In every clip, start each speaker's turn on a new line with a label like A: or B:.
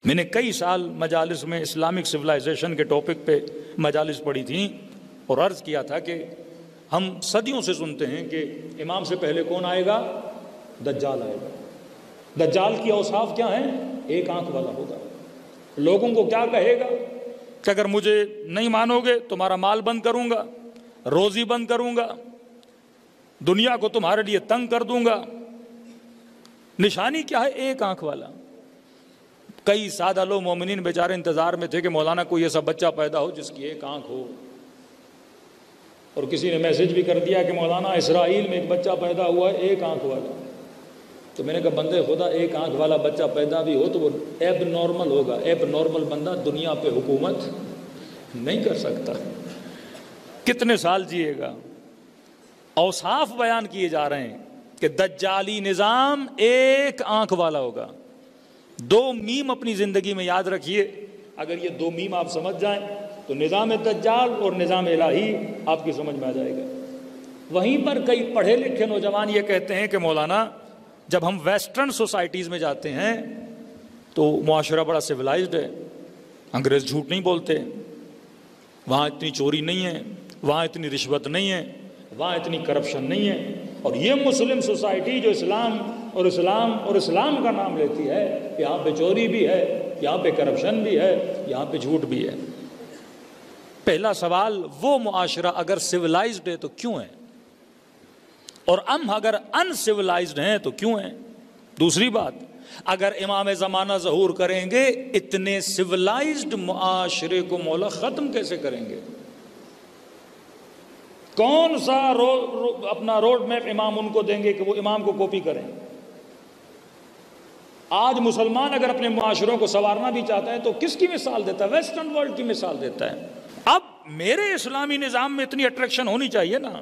A: میں نے کئی سال مجالس میں اسلامک سویلائزیشن کے ٹاپک پہ مجالس پڑھی تھیں اور عرض کیا تھا کہ ہم صدیوں سے سنتے ہیں کہ امام سے پہلے کون آئے گا؟ دجال آئے گا۔ دجال کی اوصاف کیا ہیں؟ ایک آنکھ والا ہوگا۔ لوگوں کو کیا کہے گا کہ اگر مجھے نہیں مانو گے تمہارا مال بند کروں گا، روزی بند کروں گا، دنیا کو تمہارے لیے تنگ کر دوں گا۔ نشانی کیا ہے؟ ایک آنکھ والا۔ کئی سادہ لوگ مومنین بیچارے انتظار میں تھے کہ مولانا کوئی ایسا بچہ پیدا ہو جس کی ایک آنکھ ہو، اور کسی نے میسج بھی کر دیا کہ مولانا اسرائیل میں ایک بچہ پیدا ہوا ہے ایک آنکھ والا۔ تو میں نے کہا بندے خدا، ایک آنکھ والا بچہ پیدا بھی ہو تو وہ ایب نارمل ہوگا۔ ایب نارمل بندہ دنیا پہ حکومت نہیں کر سکتا۔ کتنے سال جیے گا؟ اوصاف بیان کیے جا رہے ہیں کہ دجالی نظام ایک آنکھ والا ہوگا۔ دو میم اپنی زندگی میں یاد رکھیے، اگر یہ دو میم آپ سمجھ جائیں تو نظام دجال اور نظام الہی آپ کی سمجھ میں آ جائے گا۔ وہیں پر کئی پڑھے لکھے نوجوان یہ کہتے ہیں کہ مولانا جب ہم ویسٹرن سوسائٹیز میں جاتے ہیں تو معاشرہ بڑا سویلائزڈ ہے، انگریز جھوٹ نہیں بولتے، وہاں اتنی چوری نہیں ہے، وہاں اتنی رشوت نہیں ہے، وہاں اتنی کرپشن نہیں ہے۔ اور یہ مسلم سوسائٹی جو اسلام کا نام لیتی ہے، یہاں پہ چوری بھی ہے، یہاں پہ کرپشن بھی ہے، یہاں پہ جھوٹ بھی ہے۔ پہلا سوال، وہ معاشرہ اگر سویلائزڈ ہے تو کیوں ہے؟ اور ہم اگر ان سویلائزڈ ہیں تو کیوں ہیں؟ دوسری بات، اگر امام زمانہ ظہور کریں گے اتنے سویلائزڈ معاشرے کو مولا ختم کیسے کریں گے؟ کون سا اپنا روڈ میپ امام ان کو دیں گے کہ وہ امام کو کاپی کریں؟ آج مسلمان اگر اپنے معاشروں کو سنوارنا بھی چاہتا ہے تو کس کی مثال دیتا ہے؟ ویسٹرن ورلڈ کی مثال دیتا ہے۔ اب میرے اسلامی نظام میں اتنی اٹریکشن ہونی چاہیے نا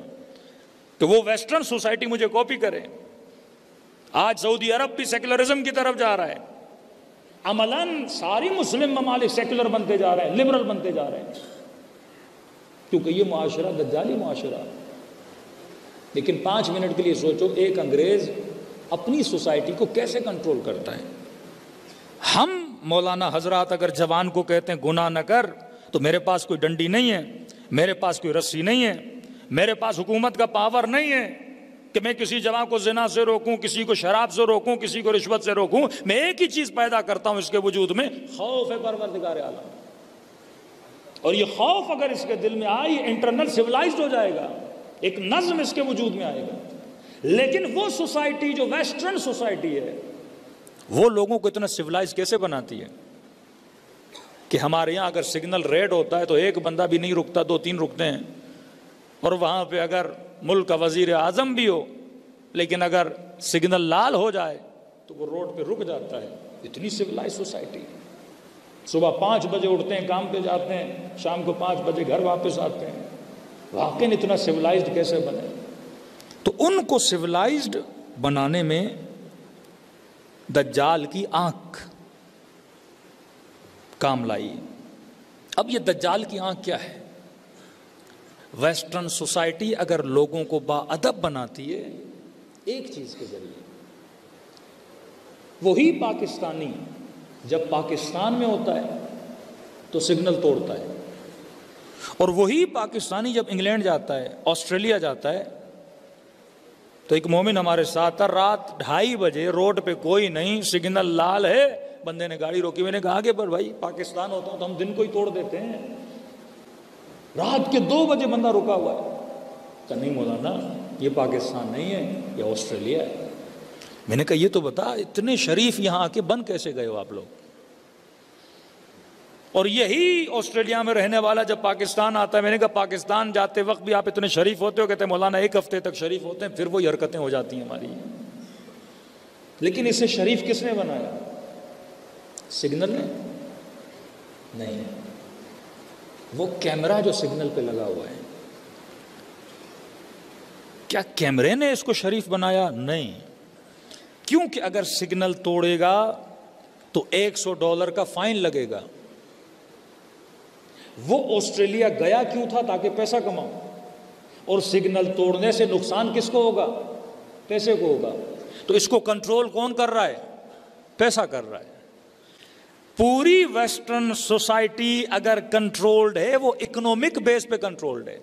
A: کہ وہ ویسٹرن سوسائٹی مجھے کاپی کرے۔ آج سعودی عرب بھی سیکولرزم کی طرف جا رہا ہے، عملاً ساری مسلم ممالک سیکولر بنتے جا رہے ہیں، لبرل بنتے جا رہے ہیں، کیونکہ یہ معاشرہ دجالی معاشرہ۔ لیکن 5 منٹ کے لیے سوچو، ایک انگریز اپنی سوسائٹی کو کیسے کنٹرول کرتا ہے؟ ہم مولانا حضرات اگر جوان کو کہتے ہیں گناہ نہ کر تو میرے پاس کوئی ڈنڈی نہیں ہے، میرے پاس کوئی رسی نہیں ہے، میرے پاس حکومت کا پاور نہیں ہے کہ میں کسی جوان کو زنا سے روکوں، کسی کو شراب سے روکوں، کسی کو رشوت سے روکوں۔ میں ایک ہی چیز پیدا کرتا ہوں اس کے وجود میں، خوف پروردگار عالم۔ اور یہ خوف اگر اس کے دل میں آئی، انٹرنل سویلائزڈ ہو جائے گا، ایک نظم اس کے وجود میں آئے گا۔ لیکن وہ سوسائٹی جو ویسٹرن سوسائٹی ہے، وہ لوگوں کو اتنا سویلائز کیسے بناتی ہے کہ ہمارے یہاں اگر سگنل ریڈ ہوتا ہے تو ایک بندہ بھی نہیں رکتا، 2-3 رکتے ہیں، اور وہاں پہ اگر ملک کا وزیر اعظم بھی ہو لیکن اگر سگنل لال ہو جائے تو وہ روڈ پہ رک جاتا ہے۔ اتنی سویلائز سوسائٹی۔ صبح 5 بجے اٹھتے ہیں، کام پہ جاتے ہیں، شام کو 5 بجے گھر واپس آتے ہیں۔ واقعی اتنا سویلائزڈ کیسے بنے؟ تو ان کو سویلائزڈ بنانے میں دجال کی آنکھ کام لائی۔ اب یہ دجال کی آنکھ کیا ہے؟ ویسٹرن سوسائٹی اگر لوگوں کو با ادب بناتی ہے ایک چیز کے ذریعے، وہی پاکستانی جب پاکستان میں ہوتا ہے تو سگنل توڑتا ہے، اور وہی پاکستانی جب انگلینڈ جاتا ہے، آسٹریلیا جاتا ہے، تو ایک مومن ہمارے ساتھ تھا، رات 2:30 بجے روڈ پہ کوئی نہیں، سگنل لال ہے، بندے نے گاڑی روکی۔ میں نے کہا کہ پر بھائی پاکستان ہوتا ہوں تو ہم دن کو ہی توڑ دیتے ہیں، رات کے 2 بجے بندہ رکا ہوا ہے۔ کہ نہیں مولانا، یہ پاکستان نہیں ہے، یہ آسٹریلیا ہے۔ میں نے کہا یہ تو بتا، اتنے شریف یہاں آ کے بن کیسے گئے ہو آپ لوگ؟ اور یہی آسٹریلیا میں رہنے والا جب پاکستان آتا ہے، میں نے کہا پاکستان جاتے وقت بھی آپ اتنے شریف ہوتے ہو؟ کہتے ہیں مولانا 1 ہفتے تک شریف ہوتے ہیں، پھر وہی حرکتیں ہو جاتی ہیں ہماری۔ لیکن اسے شریف کس نے بنایا؟ سگنل نے نہیں، وہ کیمرہ جو سگنل پہ لگا ہوا ہے۔ کیا کیمرے نے اس کو شریف بنایا؟ نہیں، کیونکہ اگر سگنل توڑے گا تو $100 کا فائن لگے گا۔ وہ آسٹریلیا گیا کیوں تھا؟ تاکہ پیسہ کماؤ، اور سگنل توڑنے سے نقصان کس کو ہوگا؟ پیسے کو ہوگا۔ تو اس کو کنٹرول کون کر رہا ہے؟ پیسہ کر رہا ہے۔ پوری ویسٹرن سوسائٹی اگر کنٹرولڈ ہے وہ اکنامک بیس پہ کنٹرولڈ ہے.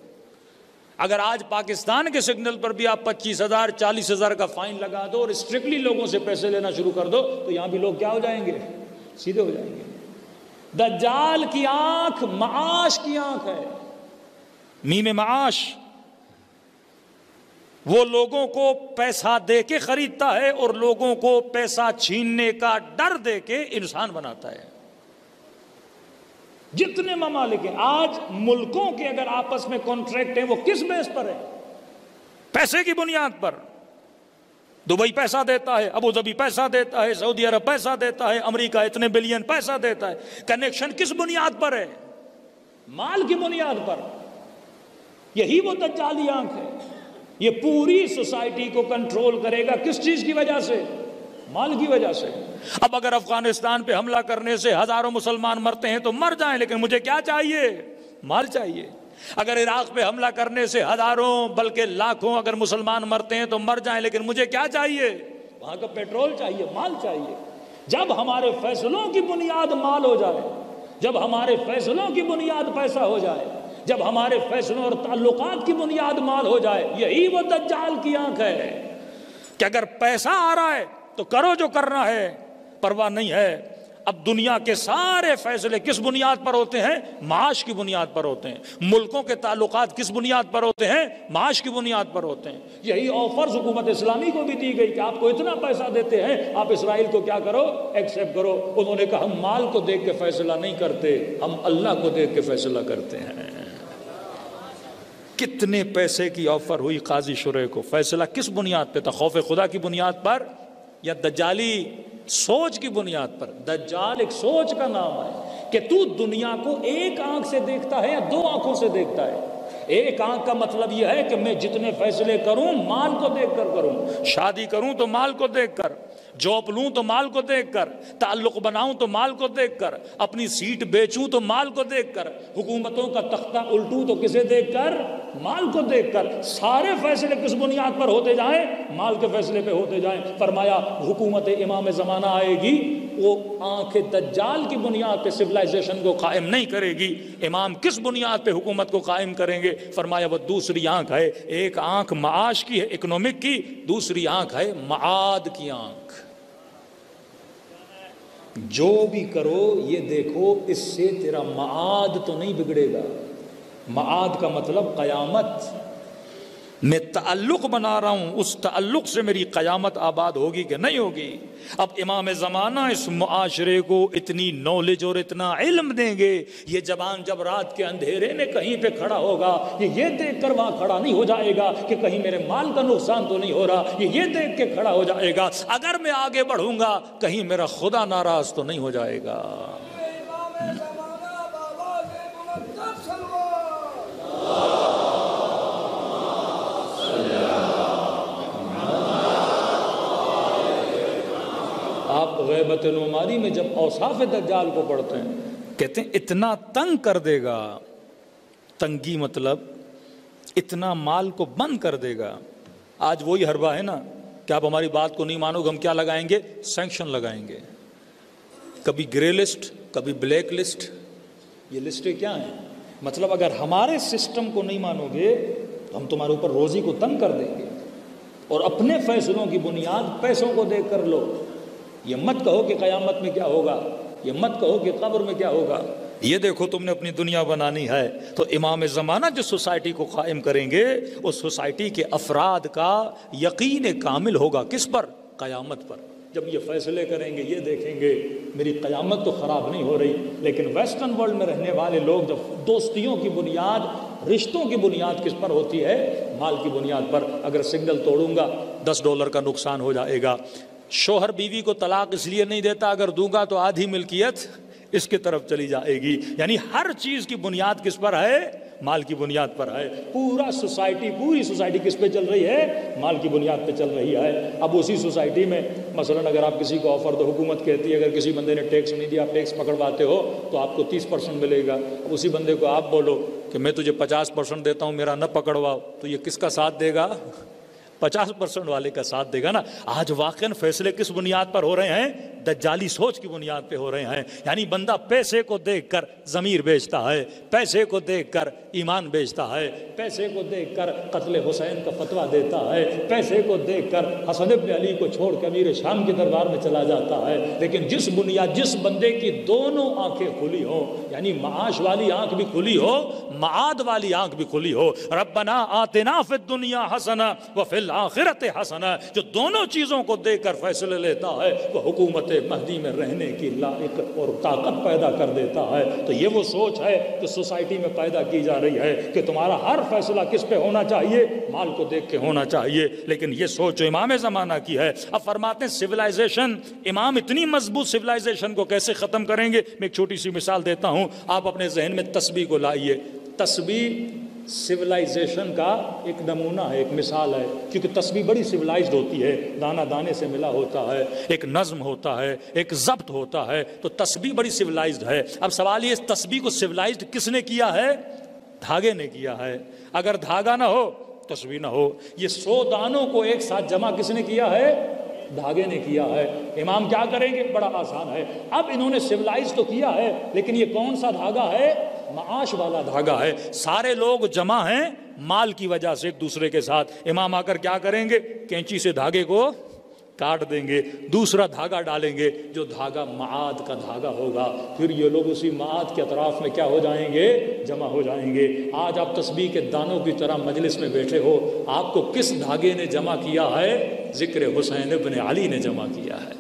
A: اگر آج پاکستان کے سگنل پر بھی آپ 25,000 40,000 کا فائن لگا دو اور اسٹرکٹلی لوگوں سے پیسے لینا شروع کر دو تو یہاں بھی لوگ کیا ہو جائیں گے؟ سیدھے ہو جائیں گے. دجال کی آنکھ معاش کی آنکھ ہے. میم معاش وہ لوگوں کو پیسہ دے کے خریدتا ہے اور لوگوں کو پیسہ چھیننے کا ڈر دے کے انسان بناتا ہے. جتنے ممالک ہیں آج ملکوں کے اگر آپس میں کانٹریکٹ ہیں وہ کس بیس پر ہے؟ پیسے کی بنیاد پر. دبئی پیسہ دیتا ہے, ابو ظبی پیسہ دیتا ہے, سعودی عرب پیسہ دیتا ہے, امریکہ اتنے بلین پیسہ دیتا ہے. کنیکشن کس بنیاد پر ہے؟ مال کی بنیاد پر. یہی وہ دجالی آنکھ ہے. یہ پوری سوسائٹی کو کنٹرول کرے گا. کس چیز کی وجہ سے؟ مال کی وجہ سے. اب اگر افغانستان پہ حملہ کرنے سے ہزاروں مسلمان مرتے ہیں تو مر جائیں, لیکن مجھے کیا چاہیے؟ مال چاہیے. اگر عراق پہ حملہ کرنے سے ہزاروں بلکہ لاکھوں اگر مسلمان مرتے ہیں تو مر جائیں, لیکن مجھے کیا چاہیے؟ وہاں کا پیٹرول چاہیے, مال چاہیے. جب ہمارے فیصلوں کی بنیاد مال ہو جائے, جب ہمارے فیصلوں کی بنیاد پیسہ ہو جائے, جب ہمارے فیصلوں اور تعلقات کی بنیاد مال ہو جائے, یہی وہ دجال کی آنکھ ہے کہ اگر پیسہ آ رہا ہے تو کرو جو کرنا ہے, پرواہ نہیں ہے. اب دنیا کے سارے فیصلے کس بنیاد پر ہوتے ہیں؟ معاش کی بنیاد پر ہوتے ہیں. ملکوں کے تعلقات کس بنیاد پر ہوتے ہیں؟ معاش کی بنیاد پر ہوتے ہیں. یہی آفرز حکومت اسلامی کو بھی دی گئی کہ آپ کو اتنا پیسہ دیتے ہیں, آپ اسرائیل کو کیا کرو؟ ایکسیپٹ کرو. انہوں نے کہا ہم مال کو دیکھ کے فیصلہ نہیں کرتے, ہم اللہ کو دیکھ کے فیصلہ کرتے ہیں. کتنے پیسے کی آفر ہوئی قاضی شرح کو, فیصلہ کس بنیاد پہ تھا؟ خوف خدا کی بنیاد پر یا دجالی سوچ کی بنیاد پر؟ دجال ایک سوچ کا نام ہے کہ تو دنیا کو ایک آنکھ سے دیکھتا ہے یا دو آنکھوں سے دیکھتا ہے. ایک آنکھ کا مطلب یہ ہے کہ میں جتنے فیصلے کروں مال کو دیکھ کر کروں, شادی کروں تو مال کو دیکھ کر, جاب لوں تو مال کو دیکھ کر, تعلق بناؤں تو مال کو دیکھ کر, اپنی سیٹ بیچوں تو مال کو دیکھ کر, حکومتوں کا تختہ الٹوں تو کسے دیکھ کر؟ مال کو دیکھ کر. سارے فیصلے کس بنیاد پر ہوتے جائیں؟ مال کے فیصلے پہ ہوتے جائیں. فرمایا حکومت امام زمانہ آئے گی, وہ آنکھ دجال کی بنیاد پہ سویلائزیشن کو قائم نہیں کرے گی. امام کس بنیاد پہ حکومت کو قائم کریں گے؟ فرمایا وہ دوسری آنکھ ہے. ایک آنکھ معاش کی ہے, اکنامک کی, دوسری آنکھ ہے معاد کی آنکھ. جو بھی کرو یہ دیکھو اس سے تیرا معاد تو نہیں بگڑے گا. معاد کا مطلب قیامت. میں تعلق بنا رہا ہوں, اس تعلق سے میری قیامت آباد ہوگی کہ نہیں ہوگی. اب امام زمانہ اس معاشرے کو اتنی نالج اور اتنا علم دیں گے, یہ جوان جب رات کے اندھیرے میں کہیں پہ کھڑا ہوگا یہ دیکھ کر وہاں کھڑا نہیں ہو جائے گا کہ کہیں میرے مال کا نقصان تو نہیں ہو رہا, یہ دیکھ کے کھڑا ہو جائے گا اگر میں آگے بڑھوں گا کہیں میرا خدا ناراض تو نہیں ہو جائے گا. آپ غیبت نعماری میں جب اوصاف دجال کو پڑھتے ہیں کہتے ہیں اتنا تنگ کر دے گا, تنگی مطلب اتنا مال کو بند کر دے گا. آج وہی حربہ ہے نا کہ آپ ہماری بات کو نہیں مانو گے, ہم کیا لگائیں گے؟ سینکشن لگائیں گے. کبھی گرے لسٹ, کبھی بلیک لسٹ. یہ لسٹیں کیا ہیں؟ مطلب اگر ہمارے سسٹم کو نہیں مانو گے تو ہم تمہارے اوپر روزی کو تنگ کر دیں گے, اور اپنے فیصلوں کی بنیاد پیسوں کو دیکھ کر لو. یہ مت کہو کہ قیامت میں کیا ہوگا, یہ مت کہو کہ قبر میں کیا ہوگا, یہ دیکھو تم نے اپنی دنیا بنانی ہے. تو امام زمانہ جو سوسائٹی کو قائم کریں گے اس سوسائٹی کے افراد کا یقین کامل ہوگا کس پر؟ قیامت پر. جب یہ فیصلے کریں گے یہ دیکھیں گے میری قیامت تو خراب نہیں ہو رہی. لیکن ویسٹرن ورلڈ میں رہنے والے لوگ جب دوستیوں کی بنیاد, رشتوں کی بنیاد کس پر ہوتی ہے؟ مال کی بنیاد پر. اگر سگنل توڑوں گا $10 کا نقصان ہو جائے گا. شوہر بیوی کو طلاق اس لیے نہیں دیتا اگر دوں گا تو آدھی ملکیت اس کی طرف چلی جائے گی. یعنی ہر چیز کی بنیاد کس پر ہے؟ مال کی بنیاد پر ہے. پوری سوسائٹی کس پہ چل رہی ہے؟ مال کی بنیاد پہ چل رہی ہے. اب اسی سوسائٹی میں مثلا اگر آپ کسی کو آفر دو, حکومت کہتی ہے اگر کسی بندے نے ٹیکس نہیں دیا, آپ ٹیکس پکڑواتے ہو تو آپ کو 30% ملے گا. اب اسی بندے کو آپ بولو کہ میں تجھے 50% دیتا ہوں, میرا نہ پکڑواؤ, تو یہ کس کا ساتھ دے گا؟ 50% والے کا ساتھ دے گا نا. آج واقعاً فیصلے کس بنیاد پر ہو رہے ہیں؟ دجالی سوچ کی بنیاد پہ ہو رہے ہیں. یعنی بندہ پیسے کو دیکھ کر ضمیر بیچتا ہے، پیسے کو دیکھ کر ایمان بیچتا ہے، پیسے کو دیکھ کر قتل حسین کا فتویٰ دیتا ہے، پیسے کو دیکھ کر حسن ابن علی کو چھوڑ کے امیر شام کے دربار میں چلا جاتا ہے. لیکن جس بندے کی دونوں آنکھیں کھلی ہو، یعنی معاش والی آنکھ بھی کھلی ہو، معاد والی آنکھ بھی کھلی ہو، ربنا آتنا فی الدنیا حسنہ وفی الآخرۃ حسنہ، جو دونوں چیزوں کو دیکھ کر فیصلے لیتا ہے وہ حکومت مہدی میں رہنے کی لائق اور طاقت پیدا کر دیتا ہے. تو یہ وہ سوچ ہے کہ سوسائٹی میں پیدا کی جا رہی ہے کہ تمہارا ہر فیصلہ کس پہ ہونا چاہیے؟ مال کو دیکھ کے ہونا چاہیے. لیکن یہ سوچ جو امام زمانہ کی ہے. اب فرماتے ہیں سویلائزیشن، امام اتنی مضبوط سویلائزیشن کو کیسے ختم کریں گے؟ میں ایک چھوٹی سی مثال دیتا ہوں، آپ اپنے ذہن میں تسبیح کو لائیے. تسبیح سویلائزیشن کا ایک نمونہ ہے، ایک مثال ہے، کیونکہ تسبیح بڑی سویلائزڈ ہوتی ہے، دانہ دانے سے ملا ہوتا ہے، ایک نظم ہوتا ہے، ایک ضبط ہوتا ہے. تو تسبیح بڑی سویلائزڈ ہے. اب سوال یہ، اس تسبیح کو سویلائزڈ کس نے کیا ہے؟ دھاگے نے کیا ہے. اگر دھاگا نہ ہو تسبیح نہ ہو. یہ 100 دانوں کو ایک ساتھ جمع کس نے کیا ہے؟ دھاگے نے کیا ہے. امام کیا کریں گے؟ بڑا آسان ہے. اب انہوں نے سویلائز تو کیا ہے، لیکن یہ کون سا دھاگا ہے؟ معاش والا دھاگا ہے. سارے لوگ جمع ہیں مال کی وجہ سے ایک دوسرے کے ساتھ. امام آ کر کیا کریں گے؟ کینچی سے دھاگے کو کاٹ دیں گے، دوسرا دھاگا ڈالیں گے جو دھاگا معاد کا دھاگا ہوگا. پھر یہ لوگ اسی معاد کے اطراف میں کیا ہو جائیں گے؟ جمع ہو جائیں گے. آج آپ تسبیح کے دانوں کی طرح مجلس میں بیٹھے ہو، آپ کو کس دھاگے نے جمع کیا ہے؟ ذکر حسین ابن علی نے جمع کیا ہے.